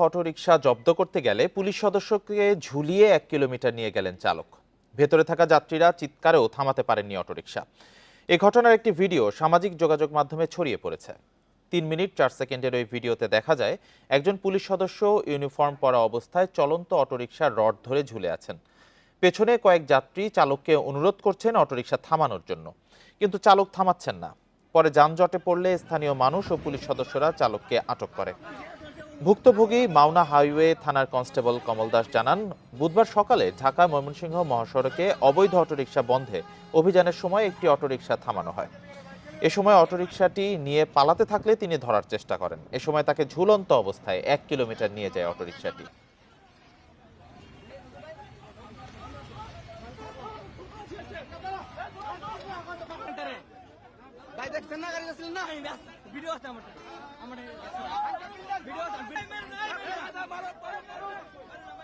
Autorickshaw জব্দ করতে গেলে পুলিশ সদস্যকে ঝুলিয়ে 1 কিলোমিটার নিয়ে গেলেন চালক। ভেতরে থাকা যাত্রীরা চিৎকারেও থামাতে পারেননি অটোরিকশা। এই ঘটনার একটি ভিডিও সামাজিক যোগাযোগ মাধ্যমে ছড়িয়ে পড়েছে। 3 মিনিট 4 সেকেন্ডের ওই ভিডিওতে দেখা যায় একজন পুলিশ সদস্য ইউনিফর্ম পরা অবস্থায় চলন্ত অটোরিকশার রড ধরে ঝুলে আছেন। পেছনে কয়েক যাত্রী চালককে অনুরোধ করছেন অটোরিকশা থামানোর জন্য, কিন্তু চালক থামাচ্ছেন না। পরে যানজটে পড়লে স্থানীয় মানুষ ও পুলিশ সদস্যরা চালককে আটক করে। ভুক্তভোগী মাওনা হাইওয়ে থানার কনস্টেবল কমল দাস জানান, বুধবার সকালে ঢাকা ময়মনসিংহ মহাসড়কে অবৈধ অটোরিকশা বন্ধে অভিযানের সময় একটি অটোরিকশা থামানো হয়। এ সময় অটোরিকশাটি নিয়ে পালাতে থাকলে তিনি ধরার চেষ্টা করেন। এ সময় তাকে ঝুলন্ত অবস্থায় 1 কিলোমিটার নিয়ে যায় অটোরিকশাটি। ভাই দেখছেন না গাড়ি যাচ্ছিলেন না ভিডিও আছে আমার ভিডিও